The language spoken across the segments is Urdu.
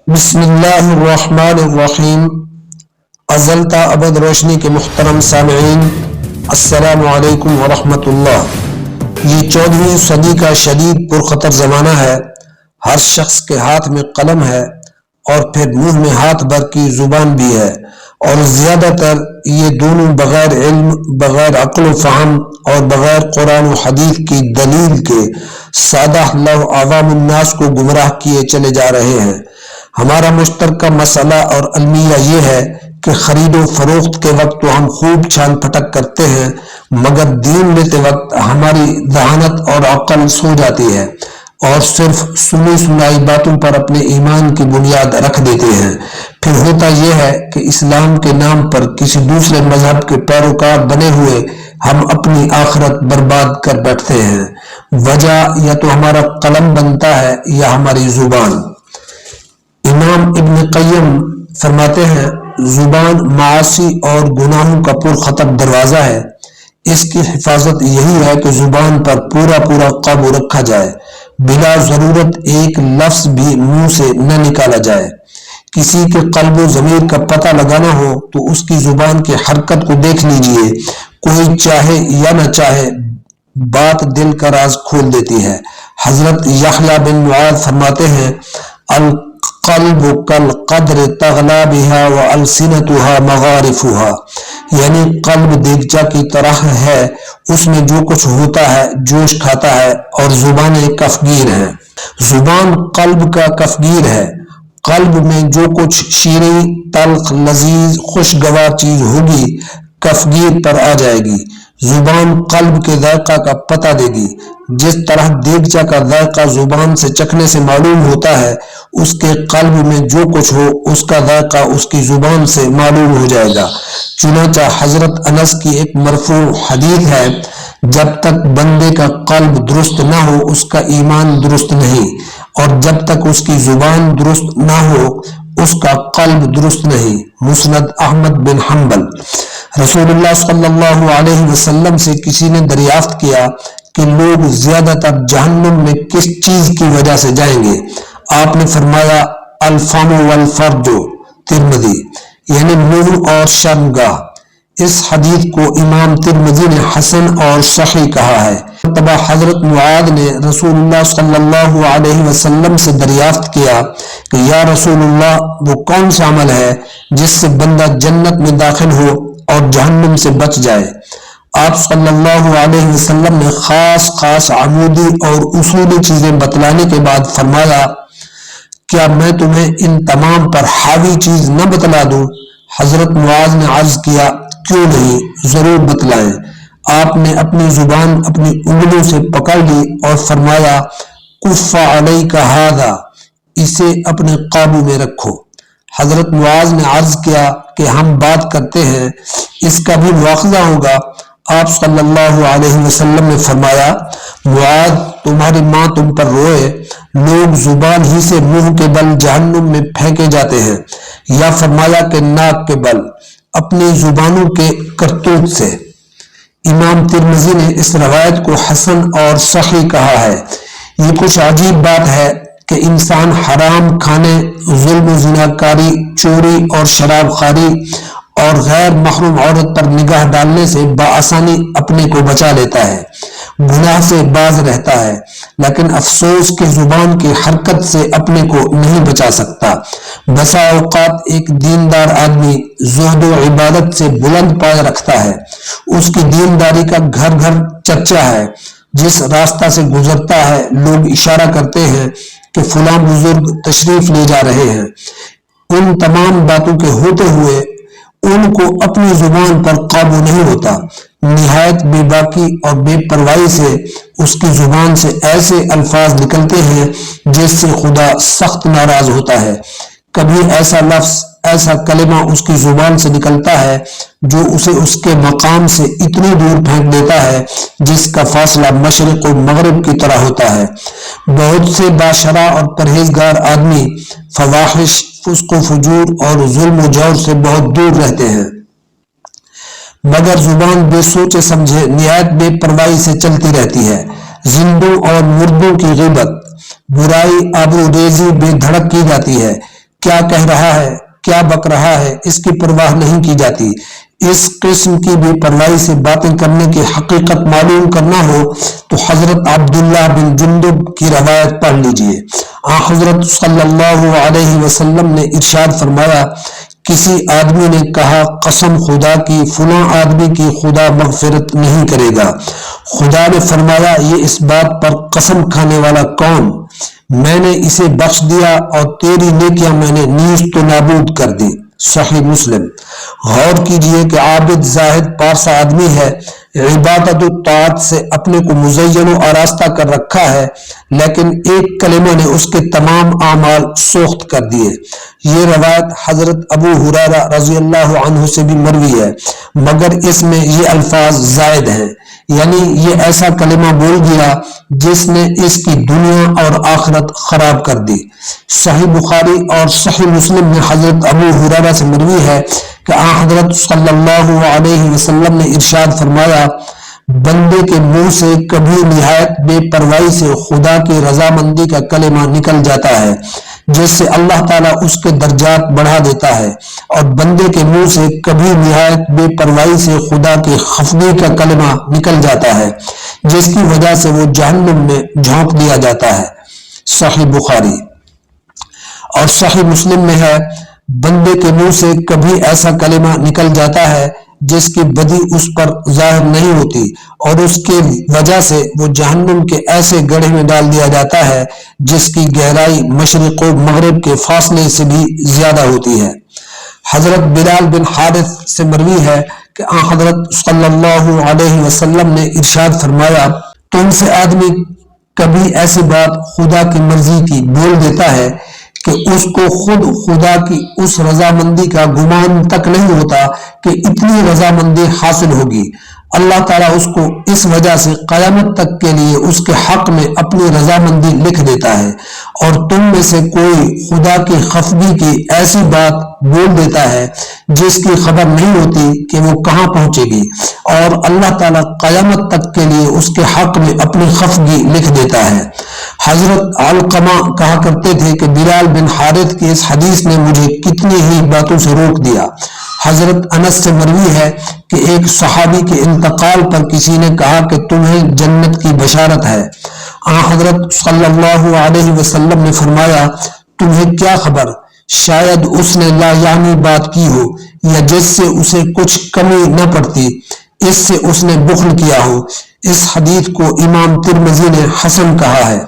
بسم اللہ الرحمن الرحیم۔ ازل تا ابد روشنی کے محترم سامعین، السلام علیکم ورحمۃ اللہ۔ یہ 14ویں صدی کا شدید پرخطر زمانہ ہے۔ ہر شخص کے ہاتھ میں قلم ہے اور پھر منہ میں ہاتھ بھر کی زبان بھی ہے، اور زیادہ تر یہ دونوں بغیر علم، بغیر عقل و فہم اور بغیر قرآن و حدیث کی دلیل کے سادہ لو عوام الناس کو گمراہ کیے چلے جا رہے ہیں۔ ہمارا مشترکہ مسئلہ اور المیہ یہ ہے کہ خرید و فروخت کے وقت تو ہم خوب چھان پھٹک کرتے ہیں، مگر دین لیتے وقت ہماری ذہانت اور عقل سو جاتی ہے اور صرف سنی سنائی باتوں پر اپنے ایمان کی بنیاد رکھ دیتے ہیں۔ پھر ہوتا یہ ہے کہ اسلام کے نام پر کسی دوسرے مذہب کے پیروکار بنے ہوئے ہم اپنی آخرت برباد کر بیٹھتے ہیں۔ وجہ یا تو ہمارا قلم بنتا ہے یا ہماری زبان۔ امام ابن قیم فرماتے ہیں، زبان معاصی اور گناہوں کا پرخطر دروازہ ہے۔ اس کی حفاظت یہی ہے کہ زبان پر پورا قابو رکھا جائے، بلا ضرورت ایک لفظ بھی منہ سے نہ نکالا جائے۔ کسی کے قلب و ضمیر کا پتہ لگانا ہو تو اس کی زبان کی حرکت کو دیکھ لیجئے، کوئی چاہے یا نہ چاہے بات دل کا راز کھول دیتی ہے۔ حضرت یحییٰ بن معاذ فرماتے ہیں، القلب کالقدر تغلی بہا والسنتها مغارفها، یعنی قلب دیگچہ کی طرح ہے، اس میں جو کچھ ہوتا ہے جوش کھاتا ہے، اور زبانیں کفگیر ہیں۔ زبان قلب کا کفگیر ہے۔ قلب میں جو کچھ شیریں، تلخ، لذیذ، خوشگوار چیز ہوگی کفگیر پر آ جائے گی۔ زبان قلب کے ذائقہ کا پتہ دے گی۔ جس طرح دیگچہ کا ذائقہ زبان سے چکھنے سے معلوم ہوتا ہے، اس کے قلب میں جو کچھ ہو اس کا ذائقہ اس کی زبان سے معلوم ہو جائے گا۔ چنانچہ حضرت انس کی ایک مرفوع حدیث ہے، جب تک بندے کا قلب درست نہ ہو اس کا ایمان درست نہیں، اور جب تک اس کی زبان درست نہ ہو اس کا قلب درست نہیں۔ مسند احمد بن حنبل۔ رسول اللہ صلی اللہ علیہ وسلم سے کسی نے دریافت کیا کہ لوگ زیادہ تر جہنم میں کس چیز کی وجہ سے جائیں گے؟ آپ نے فرمایا، الفم والفرج، ترمذی، یعنی منہ اور شرمگاہ۔ اس حدیث کو امام ترمذی نے حسن اور صحیح کہا ہے۔ مرتبہ حضرت معاذ نے رسول اللہ صلی اللہ علیہ وسلم سے دریافت کیا کہ یا رسول اللہ، وہ کون سا عمل ہے جس سے بندہ جنت میں داخل ہو اور جہنم سے بچ جائے؟ آپ صلی اللہ علیہ وسلم نے خاص عمودی اور اصولی چیزیں بتلانے کے بعد فرمایا، کیا میں تمہیں ان تمام پر حاوی چیز نہ بتلا دوں؟ حضرت معاذ نے عرض کیا، کیوں نہیں، ضرور بتلائیں۔ آپ نے اپنی زبان اپنی انگلیوں سے پکڑ لی اور فرمایا، کف علیک ھذا، اسے اپنے قابو میں رکھو۔ حضرت معاذ نے عرض کیا کہ ہم بات کرتے ہیں، اس کا بھی مواخذہ ہوگا؟ آپ صلی اللہ علیہ وسلم نے فرمایا، معاذ، تمہاری ماں تم پر روئے، لوگ زبان ہی سے منہ کے بل جہنم میں پھینکے جاتے ہیں، یا فرمایا کہ ناک کے بل، اپنی زبانوں کے کرتوت سے۔ امام ترمذی نے اس روایت کو حسن اور صحیح کہا ہے۔ یہ کچھ عجیب بات ہے کہ انسان حرام کھانے، ظلم و زناکاری، چوری اور شراب خواری اور غیر محرم عورت پر نگاہ ڈالنے سے بآسانی اپنے کو بچا لیتا ہے، گناہ سے باز رہتا ہے، لیکن افسوس کہ زبان کی حرکت سے اپنے کو نہیں بچا سکتا۔ بسا اوقات ایک دیندار آدمی زہد و عبادت سے بلند پائے رکھتا ہے، اس کی دینداری کا گھر گھر چرچا ہے، جس راستہ سے گزرتا ہے لوگ اشارہ کرتے ہیں کہ فلاں بزرگ تشریف لے جا رہے ہیں۔ ان تمام باتوں کے ہوتے ہوئے ان کو اپنی زبان پر قابو نہیں ہوتا۔ نہایت بے باکی اور بے پرواہی سے اس کی زبان سے ایسے الفاظ نکلتے ہیں جس سے خدا سخت ناراض ہوتا ہے۔ کبھی ایسا لفظ، ایسا کلمہ اس کی زبان سے نکلتا ہے جو اسے اس کے مقام سے اتنی دور پھینک دیتا ہے جس کا فاصلہ مشرق و مغرب کی طرح ہوتا ہے۔ بہت سے باشرع اور پرہیزگار آدمی فواحش، فسق و فجور اور ظلم و جور سے بہت دور رہتے ہیں، مگر زبان بے سوچے سمجھے نہایت بے پرواہی سے چلتی رہتی ہے۔ زندوں اور مردوں کی غیبت، برائی، آبروریزی بے دھڑک کی جاتی ہے۔ کیا کہہ رہا ہے، کیا بک رہا ہے، اس کی پرواہ نہیں کی جاتی۔ اس قسم کی بے پرواہی سے باتیں کرنے کی حقیقت معلوم کرنا ہو تو حضرت عبداللہ بن جندب کی روایت پڑھ لیجئے۔ حضرت صلی اللہ علیہ وسلم نے ارشاد فرمایا، کسی آدمی نے کہا قسم خدا کی فلاں آدمی کی خدا مغفرت نہیں کرے گا۔ خدا نے فرمایا یہ اس بات پر قسم کھانے والا کون؟ میں نے اسے بخش دیا اور تیری نیکیاں میں نے نیست و نابود کر دی۔ صحیح مسلم۔ غور کیجئے کہ عابد زاہد پارسا آدمی ہے، عبادت و طاعت سے اپنے کو مزین و آراستہ کر رکھا ہے، لیکن ایک کلمہ نے اس کے تمام اعمال سوخت کر دیے۔ یہ روایت حضرت ابو ہریرہ رضی اللہ عنہ سے بھی مروی ہے، مگر اس میں یہ الفاظ زائد ہیں، یعنی یہ ایسا کلمہ بول گیا جس نے اس کی دنیا اور آخرت خراب کر دی۔ صحیح بخاری اور صحیح مسلم میں حضرت ابو ہریرہ سے مروی ہے کہ حضرت صلی اللہ علیہ وسلم نے ارشاد فرمایا، بندے کے منہ سے کبھی نہایت بے پرواہی سے خدا کی رضامندی کا کلمہ نکل جاتا ہے جس سے اللہ تعالیٰ اس کے درجات بڑھا دیتا ہے، اور بندے کے منہ سے کبھی نہایت بے پرواہی سے خدا کی خفگی کا کلمہ نکل جاتا ہے جس کی وجہ سے وہ جہنم میں جھونک دیا جاتا ہے۔ صحیح بخاری اور صحیح مسلم میں ہے، بندے کے منہ سے کبھی ایسا کلمہ نکل جاتا ہے جس کی بدی اس پر ظاہر نہیں ہوتی اور اس کی وجہ سے وہ جہنم کے ایسے گڑھے میں ڈال دیا جاتا ہے جس کی گہرائی مشرق و مغرب کے فاصلے سے بھی زیادہ ہوتی ہے۔ حضرت بلال بن حارث سے مروی ہے کہ حضرت صلی اللہ علیہ وسلم نے ارشاد فرمایا، تم سے آدمی کبھی ایسی بات خدا کی مرضی کی بول دیتا ہے کہ اس کو خود خدا کی اس رضامندی کا گمان تک نہیں ہوتا کہ اتنی رضامندی حاصل ہوگی۔ اللہ تعالیٰ اس کو اس وجہ سے قیامت تک کے لیے اس کے حق میں اپنی رضامندی لکھ دیتا ہے، اور تم میں سے کوئی خدا کی خفگی کی ایسی بات بول دیتا ہے جس کی خبر نہیں ہوتی کہ وہ کہاں پہنچے گی، اور اللہ تعالیٰ قیامت تک کے لیے اس کے حق میں اپنی خفگی لکھ دیتا ہے۔ حضرت علقمہ کہا کرتے تھے کہ بلال بن حارث کی اس حدیث نے مجھے کتنی ہی باتوں سے روک دیا۔ حضرت انس سے مروی ہے کہ ایک صحابی کے انتقال پر کسی نے کہا کہ تمہیں جنت کی بشارت ہے۔ حضرت صلی اللہ علیہ وسلم نے فرمایا، تمہیں کیا خبر، شاید اس نے لا یعنی بات کی ہو، یا جس سے اسے کچھ کمی نہ پڑتی اس سے اس نے بخل کیا ہو۔ اس حدیث کو امام ترمذی نے حسن کہا ہے۔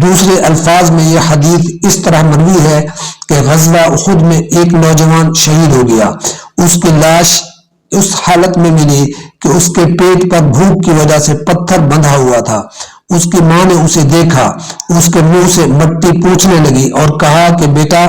دوسرے الفاظ میں یہ حدیث اس طرح مروی ہے کہ غزوہ احد میں ایک نوجوان شہید ہو گیا، اس کی لاش اس حالت میں ملی کہ اس کے پیٹ پر بھوک کی وجہ سے پتھر بندھا ہوا تھا۔ اس کی ماں نے اسے دیکھا، اس کے منہ سے مٹی پوچھنے لگی اور کہا کہ بیٹا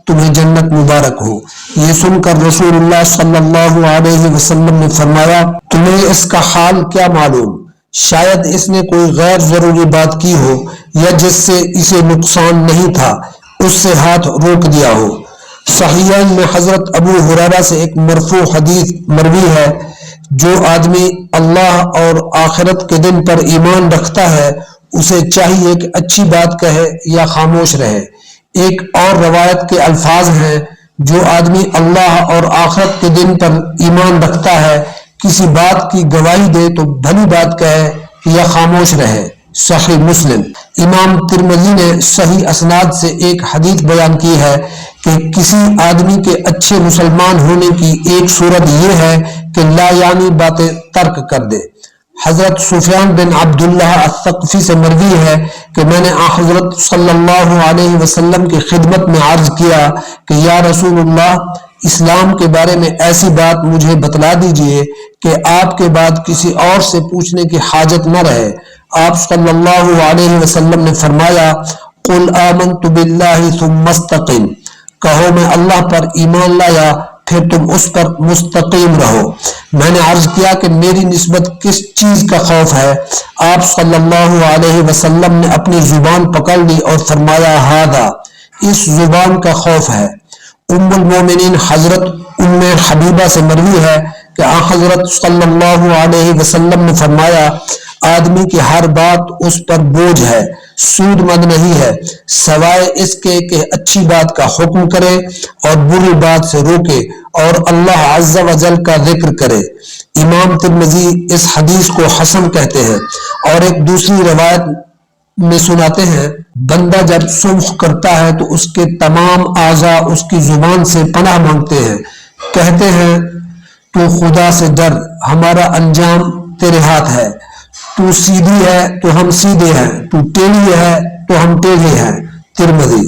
تمہیں جنت مبارک ہو۔ یہ سن کر رسول اللہ صلی اللہ علیہ وسلم نے فرمایا، تمہیں اس کا حال کیا معلوم، شاید اس نے کوئی غیر ضروری بات کی ہو یا جس سے اسے نقصان نہیں تھا اس سے ہاتھ روک دیا ہو۔ صحیحین میں حضرت ابو ہریرہ سے ایک مرفوع حدیث مروی ہے، جو آدمی اللہ اور آخرت کے دن پر ایمان رکھتا ہے اسے چاہیے کہ اچھی بات کہے یا خاموش رہے۔ ایک اور روایت کے الفاظ ہیں، جو آدمی اللہ اور آخرت کے دن پر ایمان رکھتا ہے کسی بات کی گواہی دے تو بھلی بات کہے یا خاموش رہے۔ صحیح مسلم۔ امام ترمذی نے صحیح اسناد سے ایک حدیث بیان کی ہے کہ کسی آدمی کے اچھے مسلمان ہونے کی ایک صورت یہ ہے کہ لا یعنی باتیں ترک کر دے۔ حضرت سفیان بن عبداللہ الثقفی سے مروی ہے کہ میں نے حضرت صلی اللہ علیہ وسلم کی خدمت میں عرض کیا کہ یا رسول اللہ، اسلام کے بارے میں ایسی بات مجھے بتلا دیجئے کہ آپ کے بعد کسی اور سے پوچھنے کی حاجت نہ رہے۔ آپ صلی اللہ علیہ وسلم نے فرمایا، قل آمنت باللہ ثم استقم، کہو میں اللہ پر ایمان لایا پھر تم اس پر مستقیم رہو۔ میں نے عرض کیا کہ میری نسبت کس چیز کا خوف ہے؟ آپ صلی اللہ علیہ وسلم نے اپنی زبان پکڑ لی اور فرمایا، ہذا، اس زبان کا خوف ہے۔ ام المومنین حضرت ام حبیبہ سے مروی ہے کہ حضرت صلی اللہ علیہ وسلم نے فرمایا، آدمی کی ہر بات اس پر بوجھ ہے، سود مند نہیں ہے، سوائے اس کے کہ اچھی بات کا حکم کرے اور بری بات سے روکے اور اللہ عز و جل کا ذکر کرے۔ امام ترمذی اس حدیث کو حسن کہتے ہیں اور ایک دوسری روایت میں سناتے ہیں، بندہ جب صبح کرتا ہے تو اس کے تمام اعضاء اس کی زبان سے پناہ مانگتے ہیں، کہتے ہیں تو خدا سے ڈر، ہمارا انجام تیرے ہاتھ ہے، تو سیدھی ہے تو ہم سیدھے ہیں، تو ٹیڑھی ہے تو ہم ٹیڑھے ہیں۔ ترمذی۔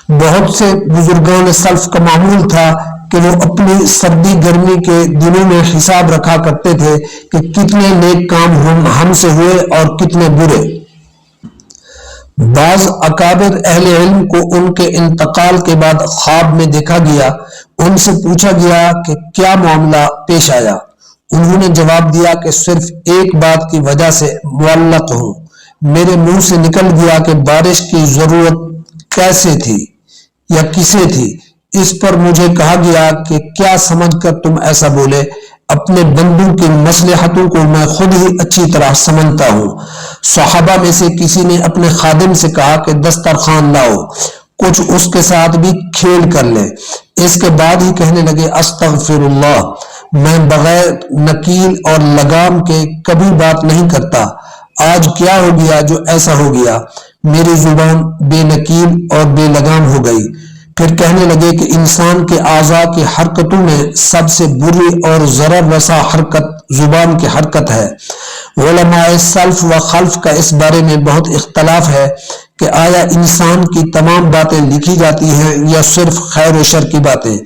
بہت سے بزرگان سلف کا معمول تھا کہ وہ اپنی سردی گرمی کے دنوں میں حساب رکھا کرتے تھے کہ کتنے نیک کام ہم سے ہوئے اور کتنے برے۔ بعض اکابر اہل علم کو ان کے انتقال کے بعد خواب میں دیکھا گیا، ان سے پوچھا گیا کہ کیا معاملہ پیش آیا؟ انہوں نے جواب دیا کہ صرف ایک بات کی وجہ سے معلق ہوں، میرے منہ سے نکل گیا کہ بارش کی ضرورت کیسے تھی یا کسے تھی؟ اس پر مجھے کہا گیا کہ کیا سمجھ کر تم ایسا بولے؟ اپنے بندوں کی مصلحتوں کو میں خود ہی اچھی طرح سمجھتا ہوں۔ صحابہ میں سے کسی نے اپنے خادم سے کہا کہ دسترخوان لاؤ، کچھ اس کے ساتھ بھی کھیل کر لیں۔ اس کے بعد ہی کہنے لگے استغفر اللہ، میں بغیر نکیل اور لگام کے کبھی بات نہیں کرتا، آج کیا ہو گیا جو ایسا ہو گیا؟ میری زبان بے نکیل اور بے لگام ہو گئی۔ پھر کہنے لگے کہ انسان کے اعضاء کی حرکتوں میں سب سے بری اور ضرر رسا حرکت زبان کی حرکت ہے۔ علماء سلف و خلف کا اس بارے میں بہت اختلاف ہے کہ آیا انسان کی تمام باتیں لکھی جاتی ہیں یا صرف خیر و شر کی باتیں؟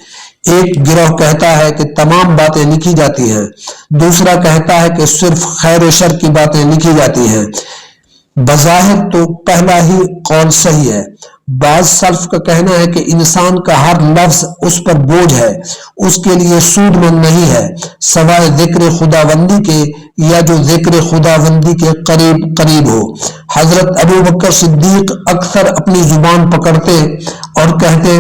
ایک گروہ کہتا ہے کہ تمام باتیں لکھی جاتی ہیں، دوسرا کہتا ہے کہ صرف خیر و شر کی باتیں لکھی جاتی ہیں۔ بظاہر تو پہلا ہی قول صحیح ہے۔ بعض سلف کا کہنا ہے کہ انسان کا ہر لفظ اس پر بوجھ ہے، اس کے لیے سود مند نہیں ہے، سوائے ذکر خداوندی کے یا جو ذکر خداوندی کے قریب قریب ہو۔ حضرت ابو بکر صدیق اکثر اپنی زبان پکڑتے اور کہتے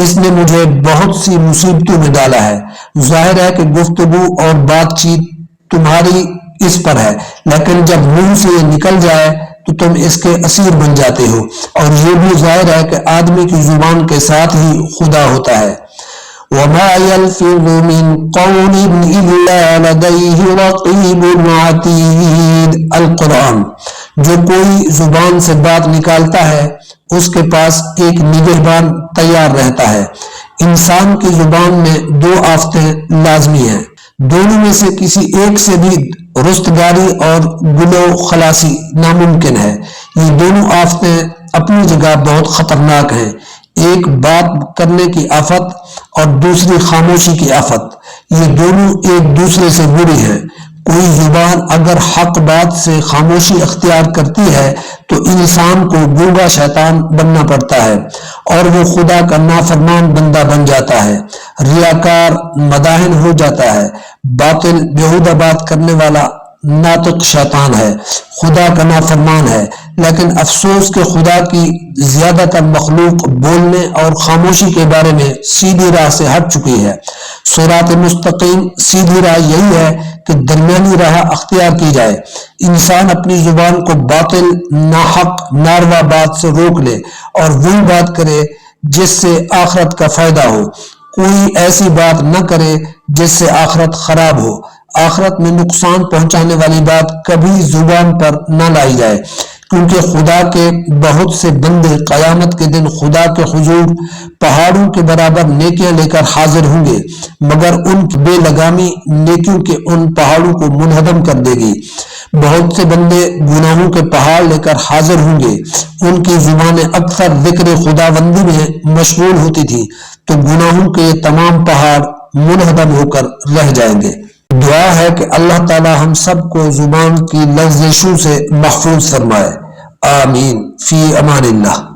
اس نے مجھے بہت سی مصیبتوں میں ڈالا ہے۔ ظاہر ہے کہ گفتگو اور بات چیت تمہاری اس پر ہے، لیکن جب منہ سے یہ نکل جائے تو تم اس کے اسیر بن جاتے ہو، اور یہ بھی ظاہر ہے کہ آدمی کی زبان کے ساتھ ہی خدا ہوتا ہے۔ وَمَا يَلْفِظُ مِن قَوْلٍ إِلَّا لَدَيْهِ رَقِيبٌ عَتِيدٌ۔ القرآن۔ جو کوئی زبان سے بات نکالتا ہے اس کے پاس ایک نگہبان تیار رہتا ہے۔ انسان کی زبان میں دو آفتیں لازمی ہیں، دونوں میں سے کسی ایک سے بھی رستگاری اور گلو خلاصی ناممکن ہے۔ یہ دونوں آفتیں اپنی جگہ بہت خطرناک ہیں، ایک بات کرنے کی آفت اور دوسری خاموشی کی آفت، یہ دونوں ایک دوسرے سے بری ہیں۔ کوئی زبان اگر حق بات سے خاموشی اختیار کرتی ہے تو انسان کو گونگا شیطان بننا پڑتا ہے اور وہ خدا کا نافرمان بندہ بن جاتا ہے، ریاکار مداحن ہو جاتا ہے، باطل بیہودہ بات کرنے والا ناطق شیطان ہے، خدا کا نافرمان ہے۔ لیکن افسوس کہ خدا کی زیادہ تر مخلوق بولنے اور خاموشی کے بارے میں سیدھی راہ سے ہٹ چکی ہے۔ صراط مستقیم سیدھی راہ یہی ہے کہ درمیانی راہ اختیار کی جائے، انسان اپنی زبان کو باطل، ناحق، ناروا بات سے روک لے اور وہی بات کرے جس سے آخرت کا فائدہ ہو، کوئی ایسی بات نہ کرے جس سے آخرت خراب ہو۔ آخرت میں نقصان پہنچانے والی بات کبھی زبان پر نہ لائی جائے، کیونکہ خدا کے بہت سے بندے قیامت کے دن خدا کے حضور پہاڑوں کے برابر نیکیاں لے کر حاضر ہوں گے، مگر ان کی بے لگامی نیکیوں کے ان پہاڑوں کو منہدم کر دے گی۔ بہت سے بندے گناہوں کے پہاڑ لے کر حاضر ہوں گے، ان کی زبانیں اکثر ذکر خداوندی میں مشغول ہوتی تھی، تو گناہوں کے یہ تمام پہاڑ منہدم ہو کر رہ جائیں گے۔ دعا ہے کہ اللہ تعالی ہم سب کو زبان کی لغزشوں سے محفوظ فرمائے، آمین۔ فی امان اللہ۔